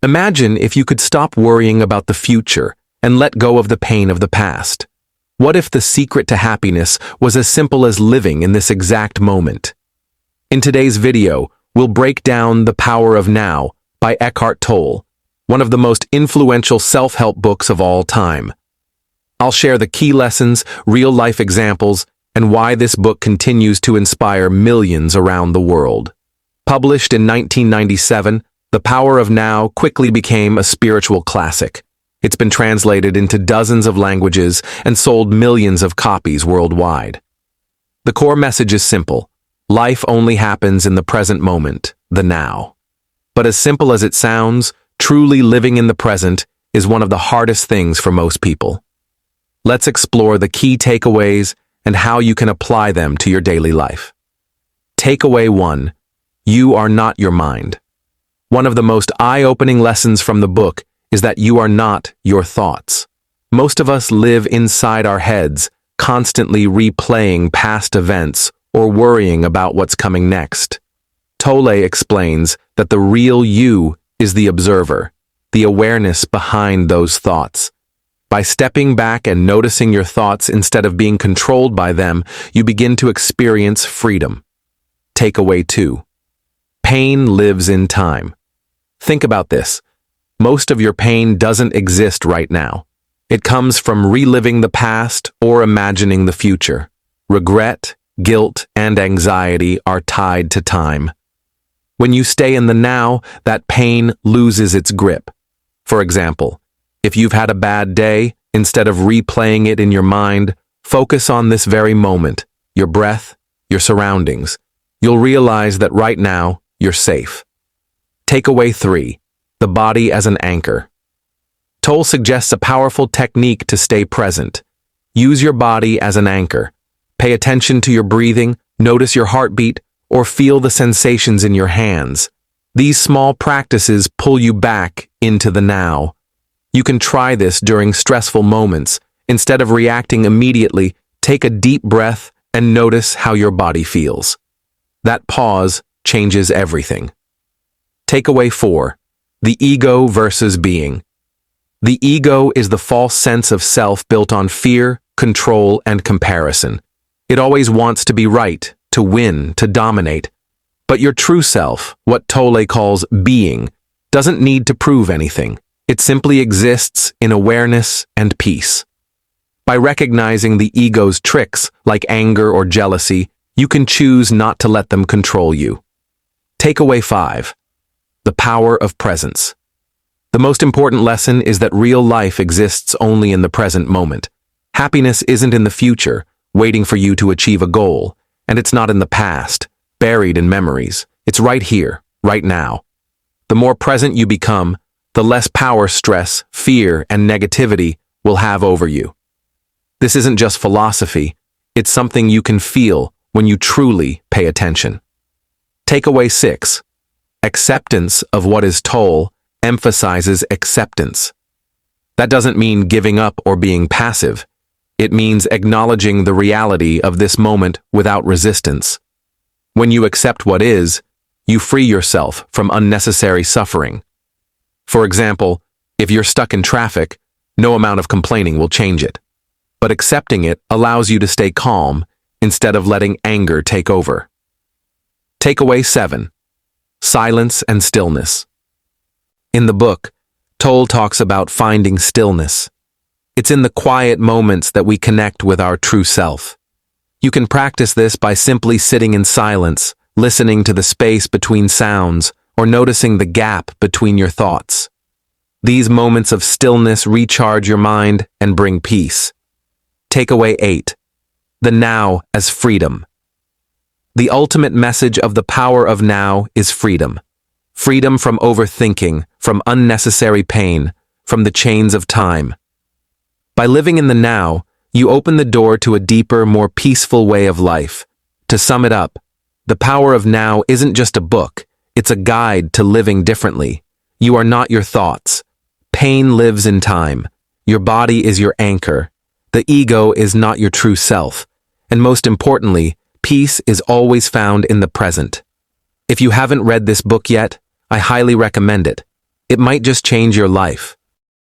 Imagine if you could stop worrying about the future and let go of the pain of the past. What if the secret to happiness was as simple as living in this exact moment? In today's video, we'll break down The Power of Now by Eckhart Tolle, one of the most influential self-help books of all time. I'll share the key lessons, real-life examples, and why this book continues to inspire millions around the world. Published in 1997, The Power of Now quickly became a spiritual classic. It's been translated into dozens of languages and sold millions of copies worldwide. The core message is simple. Life only happens in the present moment, the now. But as simple as it sounds, truly living in the present is one of the hardest things for most people. Let's explore the key takeaways and how you can apply them to your daily life. Takeaway 1. You are not your mind. One of the most eye-opening lessons from the book is that you are not your thoughts. Most of us live inside our heads, constantly replaying past events or worrying about what's coming next. Tolle explains that the real you is the observer, the awareness behind those thoughts. By stepping back and noticing your thoughts instead of being controlled by them, you begin to experience freedom. Takeaway 2. Pain lives in time. Think about this. Most of your pain doesn't exist right now. It comes from reliving the past or imagining the future. Regret, guilt, and anxiety are tied to time. When you stay in the now, that pain loses its grip. For example, if you've had a bad day, instead of replaying it in your mind, focus on this very moment, your breath, your surroundings. You'll realize that right now, you're safe. Takeaway 3. The body as an anchor. Tolle suggests a powerful technique to stay present. Use your body as an anchor. Pay attention to your breathing, notice your heartbeat, or feel the sensations in your hands. These small practices pull you back into the now. You can try this during stressful moments. Instead of reacting immediately, take a deep breath and notice how your body feels. That pause changes everything. Takeaway 4. The ego versus being. The ego is the false sense of self built on fear, control, and comparison. It always wants to be right, to win, to dominate. But your true self, what Tolle calls being, doesn't need to prove anything. It simply exists in awareness and peace. By recognizing the ego's tricks, like anger or jealousy, you can choose not to let them control you. Takeaway 5. The power of presence. The most important lesson is that real life exists only in the present moment. Happiness isn't in the future, waiting for you to achieve a goal, and it's not in the past, buried in memories. It's right here, right now. The more present you become, the less power stress, fear, and negativity will have over you. This isn't just philosophy, it's something you can feel when you truly pay attention. Takeaway 6. Acceptance of what is Tolle emphasizes acceptance. That doesn't mean giving up or being passive. It means acknowledging the reality of this moment without resistance. When you accept what is, you free yourself from unnecessary suffering. For example, if you're stuck in traffic, no amount of complaining will change it. But accepting it allows you to stay calm instead of letting anger take over. Takeaway 7. Silence and stillness. In the book, Tolle talks about finding stillness. It's in the quiet moments that we connect with our true self. You can practice this by simply sitting in silence, listening to the space between sounds, or noticing the gap between your thoughts. These moments of stillness recharge your mind and bring peace. Takeaway 8. The now as freedom. The ultimate message of The Power of Now is freedom. Freedom from overthinking, from unnecessary pain, from the chains of time. By living in the now, you open the door to a deeper, more peaceful way of life. To sum it up, The Power of Now isn't just a book, it's a guide to living differently. You are not your thoughts. Pain lives in time. Your body is your anchor. The ego is not your true self. And most importantly, peace is always found in the present. If you haven't read this book yet, I highly recommend it. It might just change your life.